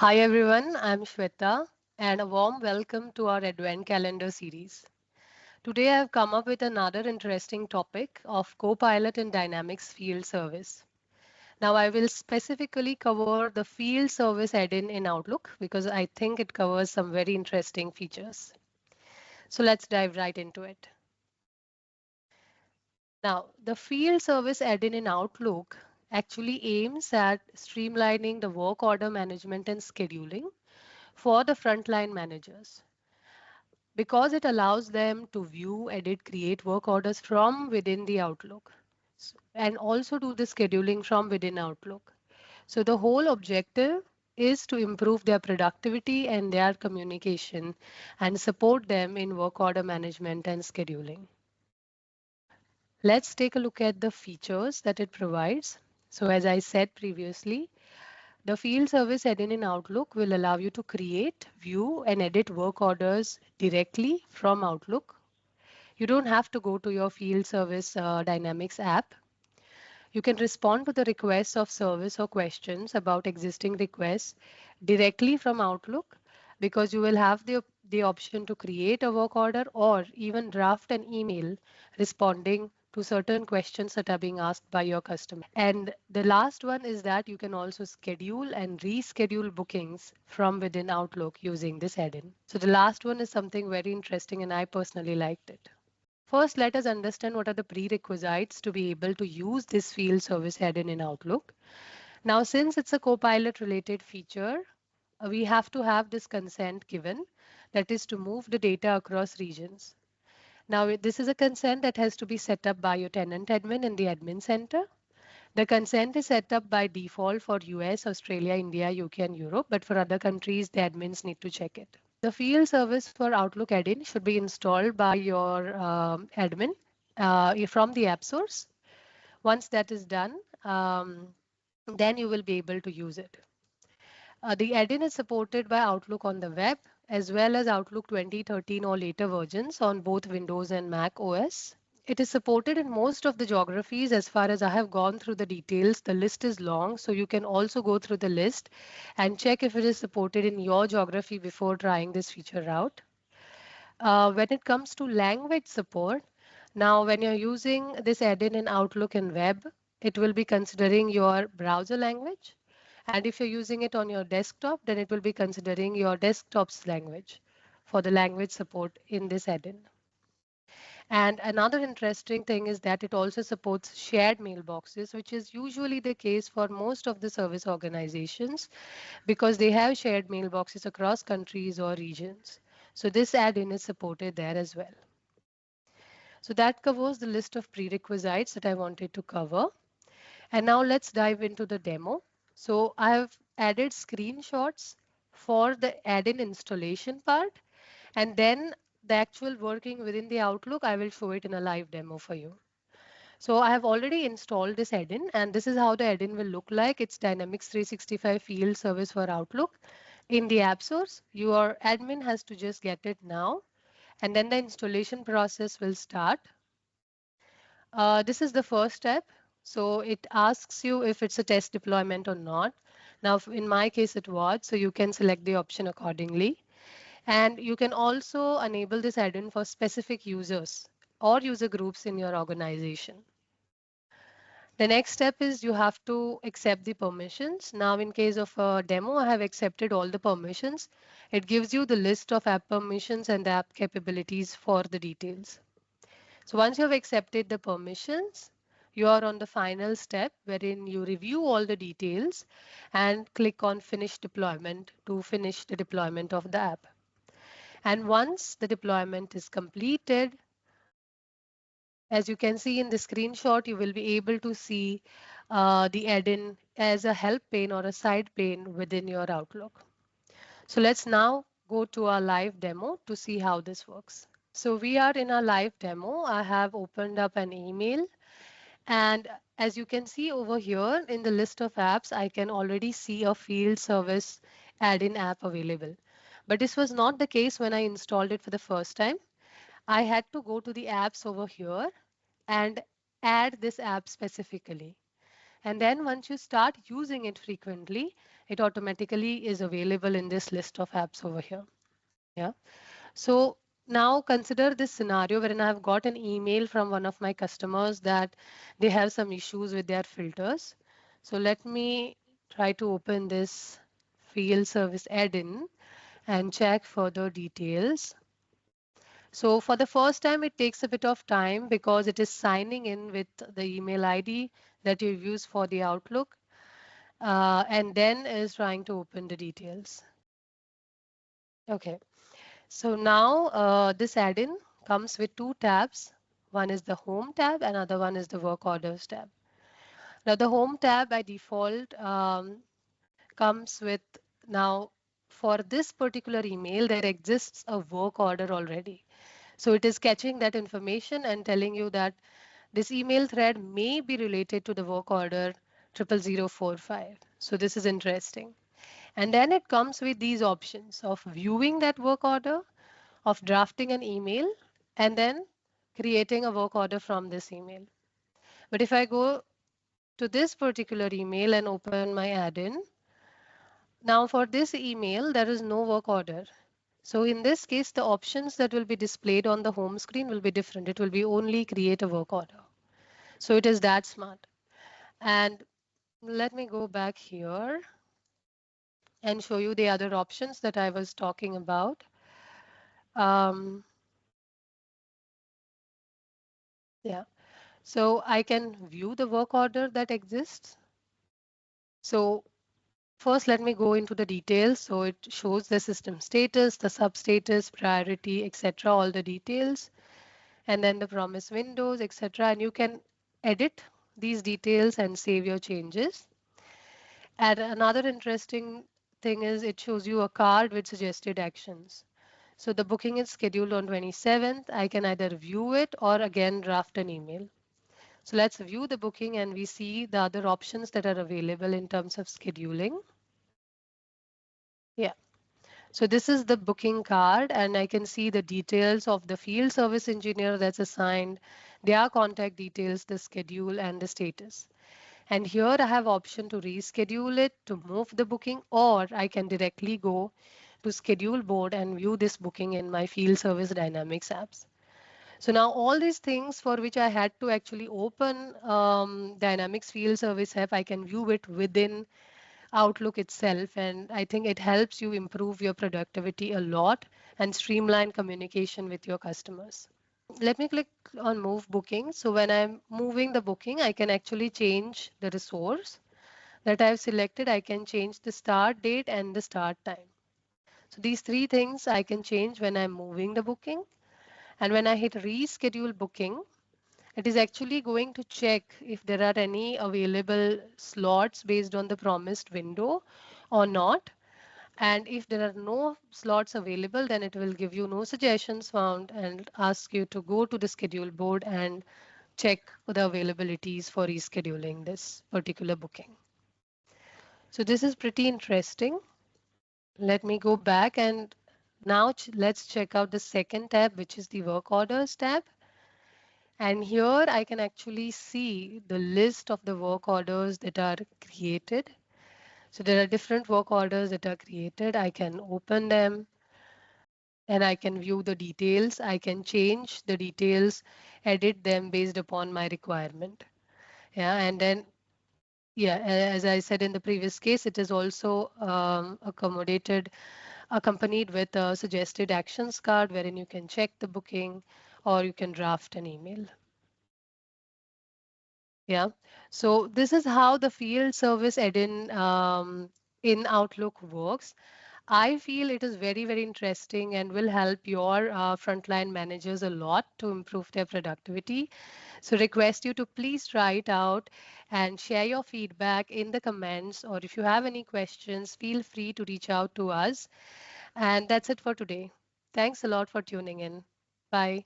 Hi everyone, I'm Shweta and a warm welcome to our Advent Calendar series. Today I've come up with another interesting topic of Copilot and Dynamics Field Service. Now I will specifically cover the field service add-in in Outlook because I think it covers some very interesting features. So let's dive right into it. Now, the field service add-in in Outlook actually aims at streamlining the work order management and scheduling for the frontline managers, because it allows them to view, edit, create work orders from within the Outlook and also do the scheduling from within Outlook. So the whole objective is to improve their productivity and their communication and support them in work order management and scheduling. Let's take a look at the features that it provides. So as I said previously, the field service add-in in Outlook will allow you to create, view, and edit work orders directly from Outlook. You don't have to go to your field service Dynamics app. You can respond to the requests of service or questions about existing requests directly from Outlook, because you will have the option to create a work order or even draft an email responding to certain questions that are being asked by your customer. And the last one is that you can also schedule and reschedule bookings from within Outlook using this add-in. So the last one is something very interesting and I personally liked it. First, let us understand what are the prerequisites to be able to use this field service add-in in Outlook. Now, since it's a Copilot related feature, we have to have this consent given, that is to move the data across regions. Now, this is a consent that has to be set up by your tenant admin in the admin center. The consent is set up by default for US, Australia, India, UK, and Europe, but for other countries, the admins need to check it. The field service for Outlook add-in should be installed by your admin from the app source. Once that is done, then you will be able to use it. The add-in is supported by Outlook on the web as well as Outlook 2013 or later versions on both Windows and Mac OS. It is supported in most of the geographies. As far as I have gone through the details, the list is long, so you can also go through the list and check if it is supported in your geography before trying this feature out. When it comes to language support, now when you're using this add-in in Outlook and web, it will be considering your browser language. And if you're using it on your desktop, then it will be considering your desktop's language for the language support in this add-in. And another interesting thing is that it also supports shared mailboxes, which is usually the case for most of the service organizations because they have shared mailboxes across countries or regions. So this add-in is supported there as well. So that covers the list of prerequisites that I wanted to cover. And now let's dive into the demo. So I have added screenshots for the add-in installation part, and then the actual working within the Outlook, I will show it in a live demo for you. So I have already installed this add-in, and this is how the add-in will look like. It's Dynamics 365 field service for Outlook. In the app source, your admin has to just get it now, and then the installation process will start. This is the first step. So it asks you if it's a test deployment or not. Now, in my case, it was, so you can select the option accordingly. And you can also enable this add-in for specific users or user groups in your organization. The next step is you have to accept the permissions. Now, in case of a demo, I have accepted all the permissions. It gives you the list of app permissions and the app capabilities for the details. So once you have accepted the permissions, you are on the final step wherein you review all the details and click on Finish Deployment to finish the deployment of the app. And once the deployment is completed, as you can see in the screenshot, you will be able to see the add-in as a help pane or a side pane within your Outlook. So let's now go to our live demo to see how this works. So we are in a live demo. I have opened up an email, and as you can see over here in the list of apps, I can already see a field service add-in app available. But this was not the case when I installed it for the first time. I had to go to the apps over here and add this app specifically. And then once you start using it frequently, it automatically is available in this list of apps over here. Yeah. So now consider this scenario wherein I have got an email from one of my customers that they have some issues with their filters. So let me try to open this field service add-in and check further details. So for the first time, it takes a bit of time because it is signing in with the email ID that you use for the Outlook, and then is trying to open the details. Okay, so now this add-in comes with two tabs. One is the Home tab, another one is the Work Orders tab. Now the Home tab by default comes with now for this particular email, there exists a work order already. So it is catching that information and telling you that this email thread may be related to the work order 00045. So this is interesting. And then it comes with these options of viewing that work order, of drafting an email, and then creating a work order from this email. But if I go to this particular email and open my add-in, now for this email, there is no work order. So in this case, the options that will be displayed on the home screen will be different. It will be only create a work order. So it is that smart. And let me go back here and show you the other options that I was talking about. Um, yeah, so I can view the work order that exists. So first, let me go into the details. So it shows the system status, the substatus, priority, etc., all the details, and then the promise windows, etc. And you can edit these details and save your changes. And another interesting thing is it shows you a card with suggested actions. So the booking is scheduled on 27th. I can either view it or again draft an email. So let's view the booking and we see the other options that are available in terms of scheduling. Yeah. So this is the booking card and I can see the details of the field service engineer that's assigned, their contact details, the schedule and the status. And here I have option to reschedule it, to move the booking, or I can directly go to schedule board and view this booking in my field service dynamics apps. So now all these things for which I had to actually open Dynamics Field Service app, I can view it within Outlook itself. And I think it helps you improve your productivity a lot and streamline communication with your customers. Let me click on Move Booking. So when I'm moving the booking, I can actually change the resource that I've selected. I can change the start date and the start time. So these three things I can change when I'm moving the booking. And when I hit reschedule booking, it is actually going to check if there are any available slots based on the promised window or not. And if there are no slots available, then it will give you no suggestions found and ask you to go to the schedule board and check the availabilities for rescheduling this particular booking. So this is pretty interesting. Let me go back and now let's check out the second tab, which is the work orders tab. And here I can actually see the list of the work orders that are created. So there are different work orders that are created. I can open them and I can view the details. I can change the details, edit them based upon my requirement. Yeah, and then yeah, as I said in the previous case, it is also accompanied with a suggested actions card wherein you can check the booking or you can draft an email. Yeah, so this is how the field service add-in in Outlook works. I feel it is very, very interesting and will help your frontline managers a lot to improve their productivity. So request you to please try it out and share your feedback in the comments, or if you have any questions, feel free to reach out to us. And that's it for today. Thanks a lot for tuning in. Bye.